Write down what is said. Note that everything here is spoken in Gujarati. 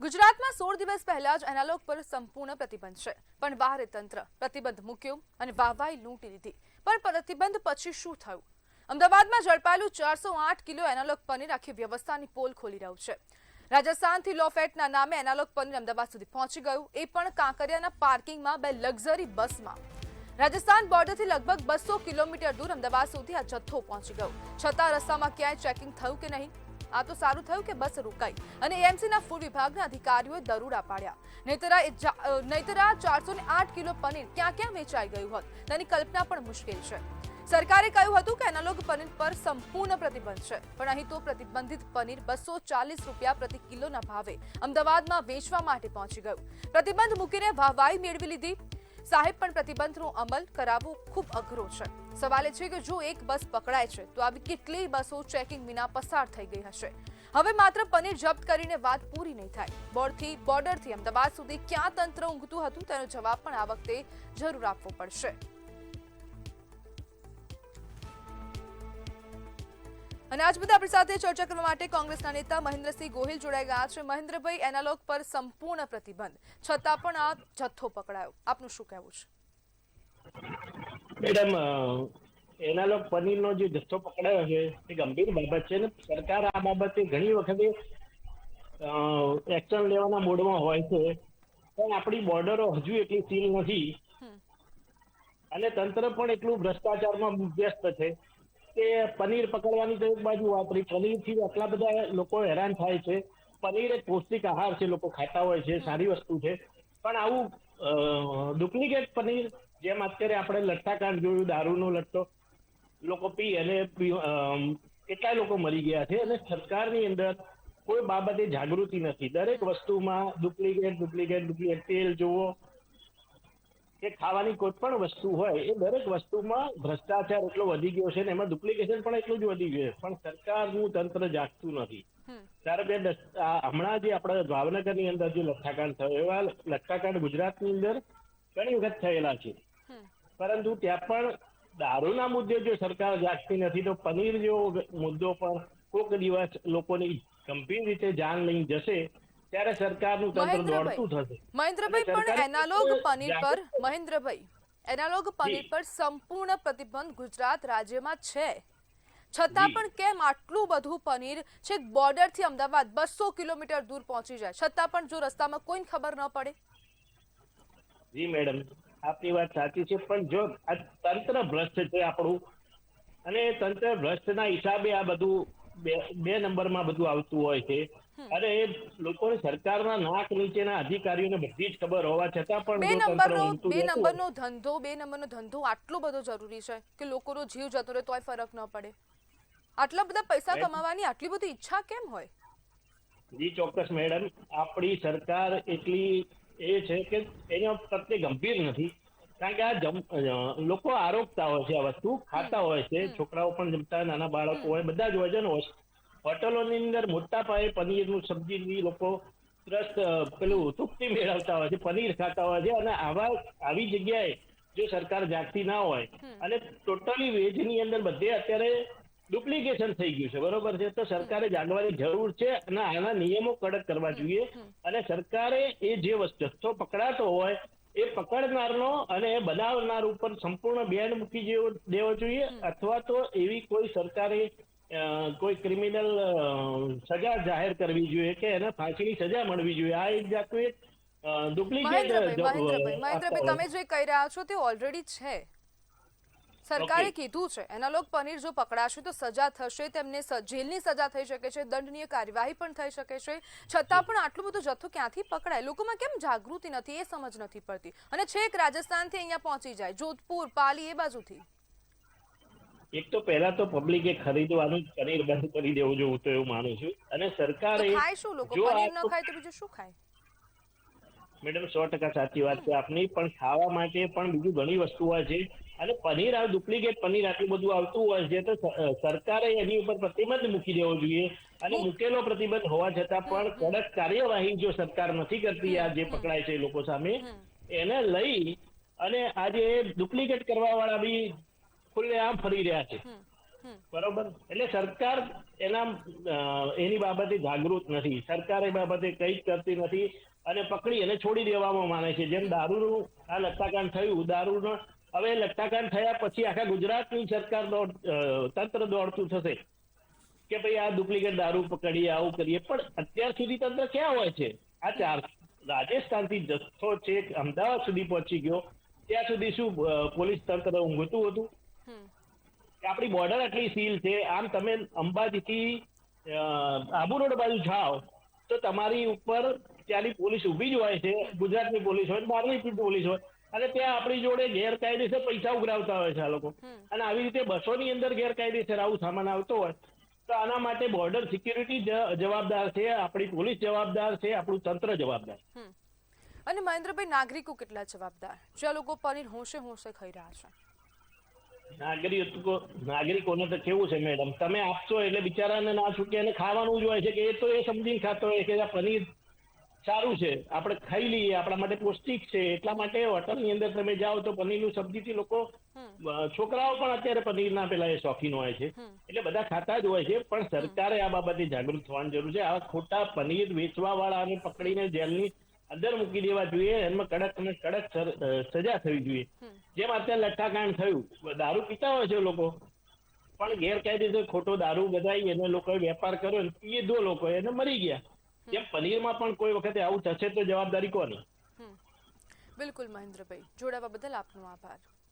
ગુજરાતમાં 16 દિવસ પહેલા જ એનાલોગ પર સંપૂર્ણ પ્રતિબંધ છે, પણ બહારે તંત્ર પ્રતિબંધ મૂક્યો અને વાહવાઈ લૂંટી લીધી। પણ પ્રતિબંધ પછી શું થયું? અમદાવાદમાં ઝડપાયેલું 408 કિલો એનાલોગ પનીર આખી વ્યવસ્થાની પોલ ખોલી રહ્યું છે। રાજસ્થાનથી લો ફેટના નામે એનાલોગ પનીર અમદાવાદ સુધી પહોંચી ગયું, એ પણ કાંકરિયાના પાર્કિંગમાં બે લક્ઝરી બસમાં। રાજસ્થાન બોર્ડરથી લગભગ 200 કિલોમીટર દૂર અમદાવાદ સુધી આ જથ્થો પહોંચી ગયો, છતાં રસ્તામાં ક્યાંય ચેકિંગ થયું કે નહીં? આ તો સારું થયું કે બસ રોકાઈ અને એએમસીના ફૂડ વિભાગના અધિકારીઓએ દરોડા પાડ્યા, નહીતર 408 કિલો પનીર ક્યાં ક્યાં વેચાઈ ગયું હોત તેની કલ્પના પણ મુશ્કેલ છે। સરકારે કહ્યું હતું કે એનાલોગ પનીર પર સંપૂર્ણ પ્રતિબંધ છે, પણ અહીં તો પ્રતિબંધિત પનીર 240 રૂપિયા પ્રતિ કિલોના ભાવે અમદાવાદમાં વેચવા માટે પહોંચી ગયું। પ્રતિબંધ મૂકીને વાહવાઈ મેળવી લીધી। સાહેબ, પણ પ્રતિબંધનો અમલ કરાવવો ખૂબ અઘરો છે। સવાલ એ છે કે જો એક બસ પકડાય છે તો આવી કેટલી બસો ચેકિંગ વિના પસાર થઈ ગઈ હશે? હવે માત્ર પનીર જપ્ત કરીને વાત પૂરી નહીં થાય। બોર્ડરથી અમદાવાદ સુધી ક્યાં તંત્ર ઊંઘતું હતું તેનો જવાબ પણ આ વખતે જરૂર આપવો પડશે। અને આજ બધા આપણી સાથે ચર્ચા કરવા માટે કોંગ્રેસના નેતા મહેન્દ્રસિંહ ગોહિલ જોડાઈ ગયા છે। મહેન્દ્રભાઈ, એનાલોગ પર સંપૂર્ણ પ્રતિબંધ છતાં પણ આ જથ્થો પકડાયો, આપનું શું કહેવું છે? મેડમ, એનાલોગ પનીરનો જે જથ્થો પકડાયો છે એ ગંભીર બાબત છે ને સરકાર આ બાબતે ઘણી વખતે એક્શન લેવાના મોડમાં હોય છે, પણ આપણી બોર્ડરો હજુ એટલી સીલ નથી અને તંત્ર પણ એટલું ભ્રષ્ટાચારમાં વ્યસ્ત છે કે પનીર પકડવાની તો એક બાજુ વાપરી, પનીરથી આટલા બધા લોકો હેરાન થાય છે। પનીર એક પૌષ્ટિક આહાર છે, લોકો ખાતા હોય છે, સારી વસ્તુ છે, પણ આવું ડુપ્લિકેટ પનીર, જેમ અત્યારે આપણે લઠ્ઠાકાંડ જોયું, દારૂનો લઠ્ઠો લોકો પી અને કેટલાય લોકો મરી ગયા છે અને સરકારની અંદર કોઈ બાબતે જાગૃતિ નથી। દરેક વસ્તુમાં ડુપ્લિકેટ તેલ જુઓ કે ખાવાની કોઈ પણ વસ્તુ હોય એ દરેક વસ્તુમાં ભ્રષ્ટાચાર એટલો વધી ગયો છે ને એમાં ડુપ્લિકેશન પણ એટલું જ વધી ગયું છે, પણ સરકારનું તંત્ર જાગતું નથી। ત્યારે હમણાં જે આપણે ભાવનગરની અંદર જે લઠ્ઠાકાંડ થયો, એવા લઠ્ઠાકાંડ ગુજરાતની અંદર ઘણી વખત થયેલા છે, પરંતુ ત્યાં પણ દારૂના મુદ્દે જો સરકાર જાગતી નથી તો પનીર જેવો મુદ્દો પણ કોઈક દિવસ લોકોની ગંભીર રીતે જાન લઈને જશે ત્યારે સરકારનું તંત્ર દોડતું થશે। મહેન્દ્રભાઈ, પણ એનાલોગ પનીર પર સંપૂર્ણ પ્રતિબંધ ગુજરાત રાજ્યમાં છે, છતાં પણ કેમ આટલું બધું પનીર છેક બોર્ડરથી અમદાવાદ 200 કિલોમીટર દૂર પહોંચી જાય, છતાં પણ જો રસ્તામાં કોઈને ખબર ન પડે? જી મેડમ, આપની વાત સાચી છે, પણ જો આ તંત્ર ભ્રષ્ટ છે આપણું, અને તંત્ર ભ્રષ્ટના હિસાબે આ બધું બે નંબરમાં બધું આવતું હોય છે અને એ લોકોને સરકારના નાક નીચેના અધિકારીઓને બધી જ ખબર હોવા છતાં પણ જો તંત્ર ઊંઘતું બે નંબરનો ધંધો આટલો બધો જરૂરી છે કે લોકોનો જીવ જતો રહે તોય ફરક ન પડે? આટલા બધા પૈસા કમાવાની આટલી બધી ઈચ્છા કેમ હોય? જી ચોક્કસ મેડમ, આપણી સરકાર એટલી એ છે કે એના પ્રત્યે ગંભીર નથી, કારણ કે આ લોકો આરોગતા હોય છે, આ વસ્તુ ખાતા હોય છે, છોકરાઓ પણ જમતા, નાના બાળકો હોય, બધા જ વજન હોય। હોટલોની અંદર મોટા પાયે પનીરનું સબ્જી લોકો પેલું તૃપ્તિ મેળવતા હોય છે, પનીર ખાતા હોય છે, અને આવી જગ્યાએ જો સરકાર જાગતી ના હોય અને ટોટલી વેજની અંદર બધે અત્યારે ડુપ્લિકેશન થઈ ગયું છે, બરોબર છે, તો સરકારે જાગવાની જરૂર છે અને આના નિયમો કડક કરવા જોઈએ અને સરકારે એ જે જથ્થો પકડાતો હોય એ પકડનારનો અને એ બનાવનાર ઉપર સંપૂર્ણ બેન મૂકી દેવો જોઈએ, અથવા તો એવી કોઈ સરકારે કોઈ ક્રિમિનલ સજા જાહેર કરવી જોઈએ કે એને ફાંસીની સજા મળવી જોઈએ। આ એક જાતનું એક ડુપ્લિકેટ મહેન્દ્રભાઈ, તમે જે કહી રહ્યા છો તે ઓલરેડી છે, સરકારે કીધું છે એનાલોગ પનીર જો પકડાશે તો સજા થશે, તેમને જેલની સજા થઈ શકે છે, દંડનીય કાર્યવાહી પણ થઈ શકે છે, છતાં પણ આટલું બધું જથ્થો ક્યાંથી પકડાય? લોકોમાં કેમ જાગૃતિ નથી એ સમજ નથી પડતી, અને છેક રાજસ્થાનથી અહીંયા પહોંચી જાય, જોધપુર, પાલી એ બાજુથી। એક તો પહેલા તો પબ્લિકે ખરીદવાનું પનીર બંધ કરી દેવું જોઈએ, હું તો એવું માનું છું, અને સરકારે ખાય શું લોકો? પનીર ન ખાય તો બીજું શું ખાય? મેડમ, 100% સાચી વાત છે આપની, પણ ખાવા માટે પણ બીજું ઘણી વસ્તુ હોય છે, અને પનીર આ ડુપ્લિકેટ પનીર આટલું બધું આવતું હોય છે તો સરકારે એની ઉપર પ્રતિબંધ મૂકી દેવો જોઈએ, અને મૂકેલો પ્રતિબંધ હોવા છતાં પણ કડક કાર્યવાહી જો સરકાર નથી કરતી આ જે પકડાય છે એ લોકો સામે, એને લઈ અને આજે ડુપ્લિકેટ કરવા વાળા બી ખુલ્લેઆમ ફરી રહ્યા છે। બરોબર. એટલે સરકાર એની બાબતે જાગૃત નથી. સરકાર એ બાબતે કંઈ જ કરતી નથી અને પકડી અને છોડી દેવામાં માને છે. જેમ દારૂનું આ લટ્ટાકાંડ થયું, દારૂનો હવે લટ્ટાકાંડ થયા પછી આખા ગુજરાતની સરકાર તંત્ર દોડતું થશે કે ભાઈ આ ડુપ્લિકેટ દારૂ પકડીએ, આવું કરીએ. પણ અત્યાર સુધી તંત્ર ક્યાં હોય છે? આ રાજસ્થાનથી જથ્થો છે અમદાવાદ સુધી પહોંચી ગયો, ત્યાં સુધી શું પોલીસ તંત્ર ઊંઘતું હતું? આપણી બોર્ડર આટલી સીલ છે. આમ તમે અંબાજીથી આબુ રોડ બાજુ જાઓ તો તમારી ઉપર ત્યાંની પોલીસ ઊભી જ હોય છે, ગુજરાતની પોલીસ હોય, બહારની પોલીસ હોય, અને ત્યાં આપણી જોડે ગેરકાયદેસર પૈસા ઉઘરાવતા હોય છે આ લોકો. અને આવી રીતે બસોની અંદર ગેરકાયદેસર આવું સામાન આવતો હોય તો આના માટે બોર્ડર સિક્યુરિટી જવાબદાર છે, આપણી પોલીસ જવાબદાર છે, આપણું તંત્ર જવાબદાર. અને મહેન્દ્રભાઈ, નાગરિકો કેટલા જવાબદાર જે આ લોકો પનીર હોંશે હોંશે ખાઈ રહ્યા છે? નાગરિકોને તો કેવું છે મેડમ, તમે આપશો એટલે બિચારાને ના છૂટે, એને ખાવાનું જ હોય છે કે એ તો એ સમજીને ખાતો હોય કે આ પનીર સારું છે, આપણે ખાઈ લઈએ, આપણા માટે પૌષ્ટિક છે. એટલા માટે હોટલની અંદર તમે જાઓ તો પનીરનું સબ્જીથી લોકો, છોકરાઓ પણ અત્યારે પનીરના પેલા એ શોખીન હોય છે, એટલે બધા ખાતા જ હોય છે. પણ સરકારે આ બાબતે જાગૃત થવાની જરૂર છે. આ ખોટા પનીર વેચવા વાળાને પકડીને જેલની અંદર મૂકી દેવા જોઈએ. એમાં કડક અને કડક સજા થવી જોઈએ. જેમ અત્યારે લટ્ટાકાંડ થયું, દારૂ પીતા હોય છે લોકો, પણ ગેરકાયદેસર ખોટો દારૂ બધાઈ એને લોકોએ વેપાર કર્યો, પીધો લોકો, એને મરી ગયા. જેમ પનીરમાં પણ કોઈ વખતે આવું થશે તો જવાબદારી કોની? બિલકુલ મહેન્દ્રભાઈ, જોડાવા બદલ આપનો આભાર.